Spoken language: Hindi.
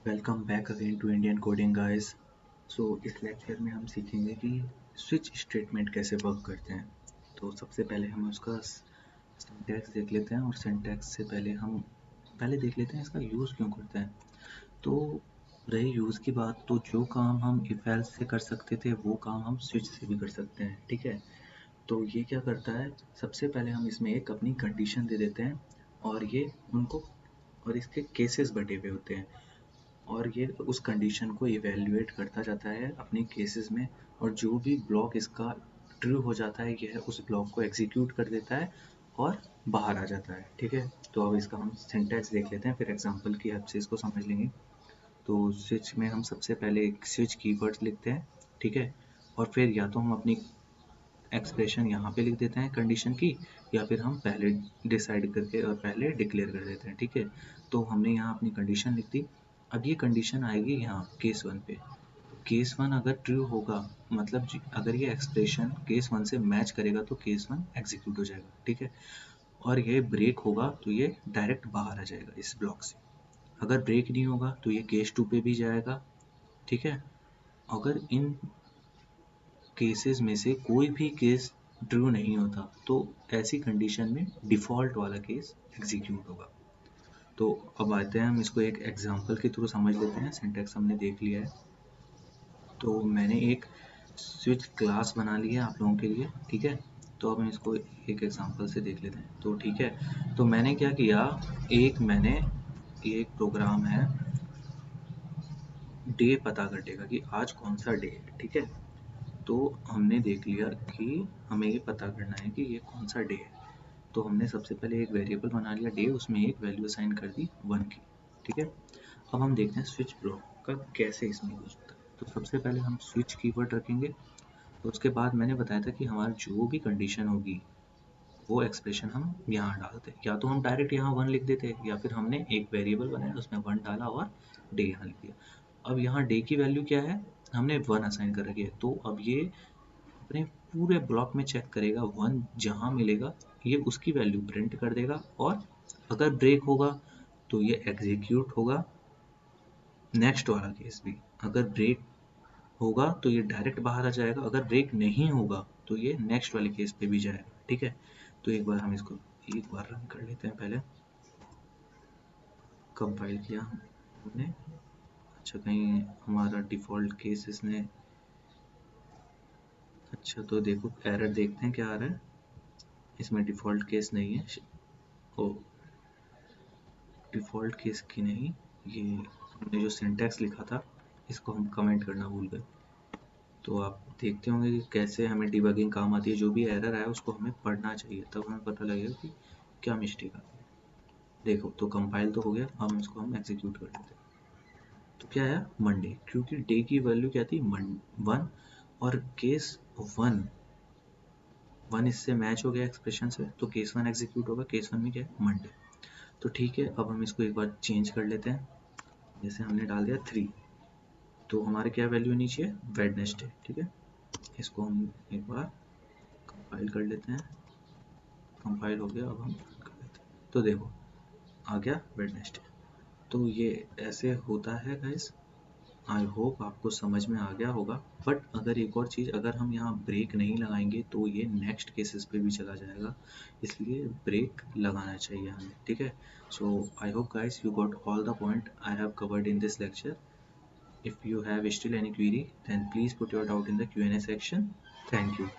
Welcome back again to Indian coding guys. So इस लेक्चर में हम सीखेंगे कि स्विच स्टेटमेंट कैसे वर्क करते हैं। तो सबसे पहले हम उसका सिंटैक्स देख लेते हैं और सिंटैक्स से पहले हम देख लेते हैं इसका यूज़ क्यों करते हैं। तो रही यूज़ की बात, तो जो काम हम इफ एल्स से कर सकते थे वो काम हम स्विच से भी कर सकते हैं, ठीक है। तो ये क्या करता है, सबसे पहले हम इसमें एक अपनी कंडीशन दे देते हैं और ये उनको और इसके केसेस बटे हुए होते हैं और ये उस कंडीशन को इवेल्युएट करता जाता है अपनी केसेस में, और जो भी ब्लॉक इसका ट्रू हो जाता है यह उस ब्लॉक को एग्जीक्यूट कर देता है और बाहर आ जाता है, ठीक है। तो अब इसका हम सिंटैक्स देख लेते हैं, फिर एग्जांपल की हेल्प से इसको समझ लेंगे। तो स्विच में हम सबसे पहले एक स्विच कीवर्ड्स लिखते हैं, ठीक है, और फिर या तो हम अपनी एक्सप्रेशन यहाँ पे लिख देते हैं कंडीशन की, या फिर हम पहले डिसाइड करके और पहले डिक्लेयर कर देते हैं, ठीक है। तो हमने यहाँ अपनी कंडीशन लिख दी। अब ये कंडीशन आएगी यहाँ केस वन पे। केस वन अगर ट्रू होगा, मतलब अगर ये एक्सप्रेशन केस वन से मैच करेगा तो केस वन एग्जीक्यूट हो जाएगा, ठीक है। और ये ब्रेक होगा तो ये डायरेक्ट बाहर आ जाएगा इस ब्लॉक से। अगर ब्रेक नहीं होगा तो ये केस टू पे भी जाएगा, ठीक है। अगर इन केसेस में से कोई भी केस ट्रू नहीं होता तो ऐसी कंडीशन में डिफ़ॉल्ट वाला केस एग्जीक्यूट होगा। तो अब आते हैं, हम इसको एक एग्जांपल के थ्रू समझ लेते हैं। सिंटैक्स हमने देख लिया है, तो मैंने एक स्विच क्लास बना ली है आप लोगों के लिए, ठीक है। तो अब हम इसको एक एग्जांपल से देख लेते हैं। तो ठीक है, तो मैंने क्या किया, ये एक प्रोग्राम है डे पता करने का कि आज कौन सा डे है, ठीक है। तो हमने देख लिया कि हमें ये पता करना है कि ये कौन सा डे है। तो हमने सबसे पहले एक वेरिएबल बना लिया डे, उसमें एक वैल्यू असाइन कर दी 1 की, ठीक है। अब हम देखते हैं स्विच ब्लॉक का कैसे इसमें यूज होता है। तो सबसे पहले हम स्विच कीवर्ड रखेंगे, तो उसके बाद मैंने बताया था कि हमारी जो भी कंडीशन होगी वो एक्सप्रेशन हम यहाँ डालते, या तो हम डायरेक्ट यहाँ 1 लिख देते या फिर हमने एक वेरिएबल बनाया उसमें 1 डाला और डे यहाँ लिख दिया। अब यहाँ डे की वैल्यू क्या है, हमने 1 असाइन कर रखी है। तो अब ये अपने पूरे ब्लॉक में चेक करेगा, 1 जहाँ मिलेगा ये उसकी वैल्यू प्रिंट कर देगा, और अगर ब्रेक होगा तो ये एग्जीक्यूट होगा नेक्स्ट वाला केस भी। अगर ब्रेक होगा तो ये डायरेक्ट बाहर आ जाएगा, अगर ब्रेक नहीं होगा तो ये नेक्स्ट वाले केस पे भी जाएगा, ठीक है। तो एक बार हम इसको एक बार रन कर लेते हैं। पहले कंपाइल किया हमने, अच्छा कहीं हमारा डिफ़ॉल्ट केस इसने, अच्छा तो देखो एरर देखते हैं क्या आ रहा है। इसमें डिफ़ॉल्ट केस नहीं है, ओ डिफ़ॉल्ट केस की नहीं, ये हमने जो सिंटैक्स लिखा था इसको हम कमेंट करना भूल गए। तो आप देखते होंगे कि कैसे हमें डिबगिंग काम आती है, जो भी एरर आया उसको हमें पढ़ना चाहिए, तब हमें पता लगेगा कि क्या मिस्टेक आती है। देखो तो कंपाइल तो हो गया, अब इसको हम एग्जीक्यूट कर लेते हैं। तो क्या आया, मंडे, क्योंकि डे की वैल्यू क्या थी 1, और केस 1 इससे मैच हो गया एक्सप्रेशन से, तो केस 1 एग्जीक्यूट होगा। केस 1 में क्या है, मंडे। तो ठीक है, अब हम इसको एक बार चेंज कर लेते हैं। जैसे हमने डाल दिया 3, तो हमारे क्या वैल्यू होनी चाहिए, वेडनेसडे, ठीक है। इसको हम एक बार कंपाइल कर लेते हैं। कंपाइल हो गया, अब हम रन कर लेते हैं। तो देखो आ गया वेडनेसडे। तो ये ऐसे होता है गाइस। आई होप आपको समझ में आ गया होगा। बट अगर एक और चीज़, अगर हम यहाँ ब्रेक नहीं लगाएंगे तो ये नेक्स्ट केसेस पे भी चला जाएगा, इसलिए ब्रेक लगाना चाहिए हमें, ठीक है। So I hope guys you got all the point I have covered in this lecture. If you have still any query, then please put your doubt in the Q&A section. Thank you.